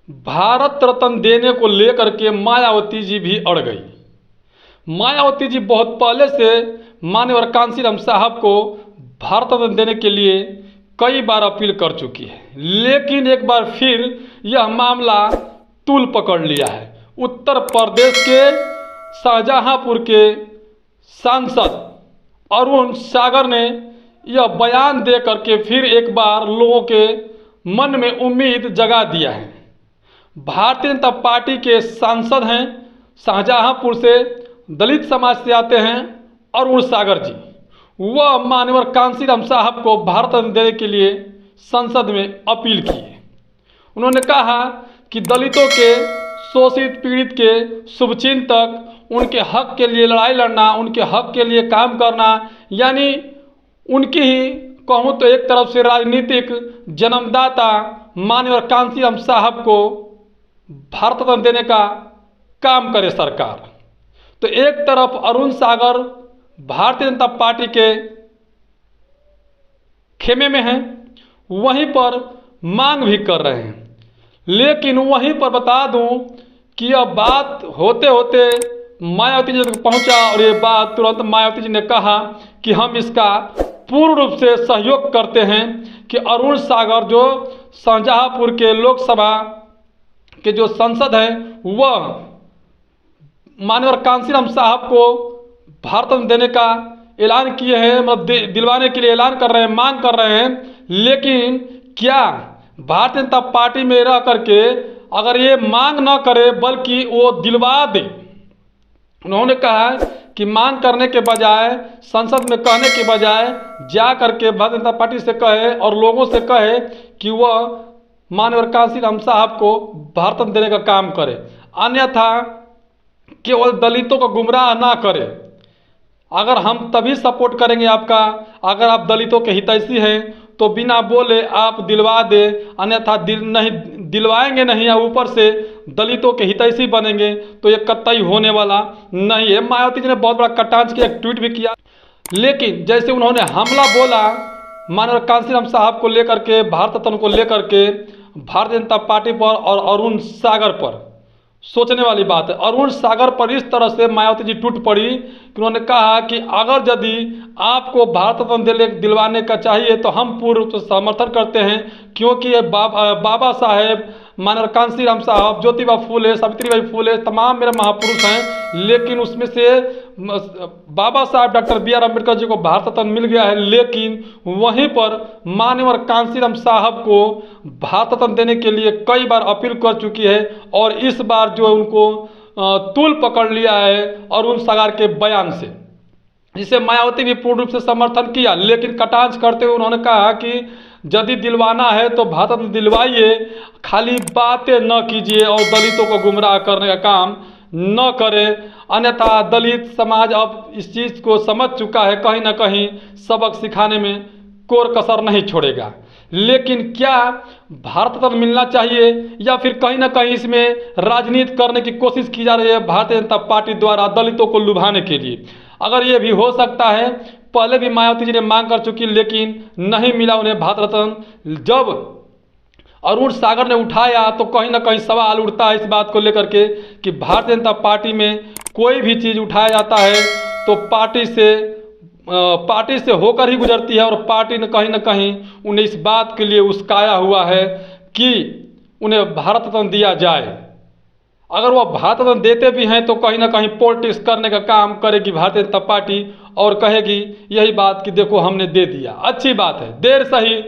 भारत रत्न देने को लेकर के मायावती जी भी अड़ गई। मायावती जी बहुत पहले से माननीय कांशीराम साहब को भारत रत्न देने के लिए कई बार अपील कर चुकी है, लेकिन एक बार फिर यह मामला तूल पकड़ लिया है। उत्तर प्रदेश के शाहजहांपुर के सांसद अरुण सागर ने यह बयान दे करके फिर एक बार लोगों के मन में उम्मीद जगा दिया है। भारतीय जनता पार्टी के सांसद हैं, शाहजहांपुर से दलित समाज से आते हैं अरुण सागर जी। वह माननीय कांशीराम साहब को भारत रत्न देने के लिए संसद में अपील की है। उन्होंने कहा कि दलितों के शोषित पीड़ित के शुभचिंतक, उनके हक के लिए लड़ाई लड़ना, उनके हक के लिए काम करना, यानी उनकी ही कहूँ तो एक तरफ से राजनीतिक जन्मदाता माननीय कांशीराम साहब को भारत रत्न देने का काम करे सरकार। तो एक तरफ अरुण सागर भारतीय जनता पार्टी के खेमे में हैं, वहीं पर मांग भी कर रहे हैं। लेकिन वहीं पर बता दूं कि यह बात होते होते मायावती जी तक पहुंचा और ये बात तुरंत मायावती जी ने कहा कि हम इसका पूर्ण रूप से सहयोग करते हैं कि अरुण सागर जो शाहजहांपुर के लोकसभा के जो सांसद हैं, वह माननीय कांशीराम साहब को भारत रत्न देने का ऐलान किए हैं, मतलब दिलवाने के लिए ऐलान कर रहे हैं, मांग कर रहे हैं। लेकिन क्या भारतीय जनता पार्टी में रह करके अगर ये मांग न करे बल्कि वो दिलवा दे। उन्होंने कहा कि मांग करने के बजाय, संसद में कहने के बजाय जा करके भारतीय जनता पार्टी से कहे और लोगों से कहे कि वह माननीय कांशीराम साहब को भारत रत्न देने का काम करे, अन्यथा केवल दलितों को गुमराह ना करे। अगर हम तभी सपोर्ट करेंगे आपका, अगर आप दलितों के हितैषी हैं तो बिना बोले आप दिलवा दे, अन्यथा दिलवाएंगे नहीं या ऊपर से दलितों के हितैषी बनेंगे तो ये कतई होने वाला नहीं है। मायावती जी ने बहुत बड़ा कटाक्ष किया, एक ट्वीट भी किया। लेकिन जैसे उन्होंने हमला बोला माननीय कांशीराम साहब को लेकर के, भारत रत्न को लेकर के भारतीय जनता पार्टी पर और अरुण सागर पर, सोचने वाली बात है। अरुण सागर पर इस तरह से मायावती जी टूट पड़ी कि उन्होंने कहा कि अगर यदि आपको भारत रत्न दिलवाने का चाहिए तो हम पूर्ण समर्थन करते हैं, क्योंकि ये बाबा साहेब माननीय कांशीराम साहब, ज्योतिबा फूले, सावित्रीबाई फूले तमाम मेरे महापुरुष हैं। लेकिन उसमें से बाबा साहब doctor B are Ambedkar ji को भारत रत्न मिल गया है, लेकिन वहीं पर माननीय कांशीराम साहब को भारत रत्न देने के लिए कई बार अपील कर चुकी है और इस बार जो उनको तूल पकड़ लिया है अरुण सागर के बयान से, जिसे मायावती भी पूर्ण रूप से समर्थन किया। लेकिन कटाक्ष करते हुए उन्होंने कहा कि यदि दिलवाना है तो भारत रत्न दिलवाइए, खाली बातें न कीजिए और दलितों को गुमराह करने का काम न करें, अन्यथा दलित समाज अब इस चीज़ को समझ चुका है, कहीं ना कहीं सबक सिखाने में कोर कसर नहीं छोड़ेगा। लेकिन क्या भारत रत्न मिलना चाहिए या फिर कहीं ना कहीं इसमें राजनीति करने की कोशिश की जा रही है भारतीय जनता पार्टी द्वारा दलितों को लुभाने के लिए? अगर ये भी हो सकता है, पहले भी मायावती जी ने मांग कर चुकी लेकिन नहीं मिला उन्हें भारत रत्न। जब अरुण सागर ने उठाया तो कहीं ना कहीं सवाल उठता है इस बात को लेकर के कि भारतीय जनता पार्टी में कोई भी चीज़ उठाया जाता है तो पार्टी से होकर ही गुजरती है और पार्टी ने कहीं ना कहीं उन्हें इस बात के लिए उस्काया हुआ है कि उन्हें भारत रत्न दिया जाए। अगर वह भारत रत्न देते भी हैं तो कहीं ना कहीं पॉलिटिक्स करने का काम करेगी भारतीय जनता पार्टी और कहेगी यही बात कि देखो हमने दे दिया। अच्छी बात है, देर सही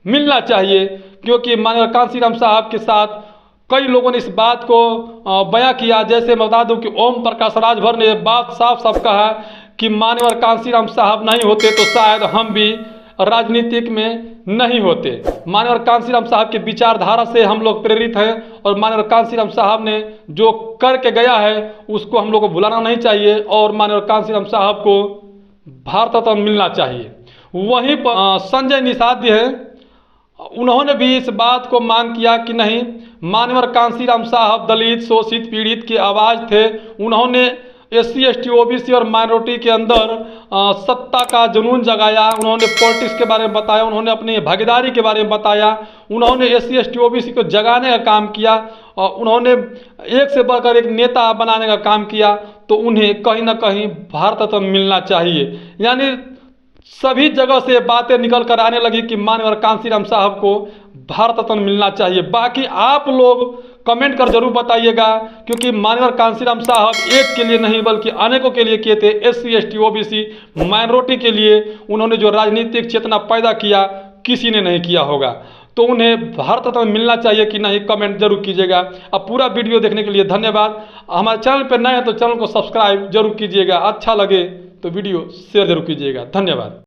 मिलना चाहिए, क्योंकि माननीय कांशीराम साहब के साथ कई लोगों ने इस बात को बयां किया। जैसे मैं बता दूं कि ओम प्रकाश राजभर ने बात साफ साफ कहा कि माननीय कांशीराम साहब नहीं होते तो शायद हम भी राजनीतिक में नहीं होते। माननीय कांशीराम साहब की विचारधारा से हम लोग प्रेरित हैं और माननीय कांशीराम साहब ने जो करके गया है उसको हम लोग को भुलाना नहीं चाहिए और माननीय कांशीराम साहब को भारत रत्न मिलना चाहिए। वहीं पर संजय निषाद है, उन्होंने भी इस बात को मांग किया कि नहीं, माननीय कांशीराम साहब दलित शोषित पीड़ित की आवाज़ थे, उन्होंने SC ST OBC और माइनॉरिटी के अंदर सत्ता का जुनून जगाया। उन्होंने पॉलिटिक्स के बारे में बताया, उन्होंने अपनी भागीदारी के बारे में बताया, उन्होंने SC ST OBC को जगाने का काम किया और उन्होंने एक से बढ़कर एक नेता बनाने का काम किया। तो उन्हें कहीं ना कहीं भारत रत्न मिलना चाहिए। यानी सभी जगह से बातें निकल कर आने लगी कि माननीय कांशीराम साहब को भारत रत्न मिलना चाहिए। बाकी आप लोग कमेंट कर जरूर बताइएगा, क्योंकि माननीय कांशीराम साहब एक के लिए नहीं बल्कि अनेकों के लिए किए थे। SC ST OBC माइनॉरिटी के लिए उन्होंने जो राजनीतिक चेतना पैदा किया किसी ने नहीं किया होगा। तो उन्हें भारत रत्न मिलना चाहिए कि नहीं, कमेंट जरूर कीजिएगा। अब पूरा वीडियो देखने के लिए धन्यवाद। हमारे चैनल पर नए हैं तो चैनल को सब्सक्राइब जरूर कीजिएगा। अच्छा लगे तो वीडियो शेयर जरूर कीजिएगा। धन्यवाद।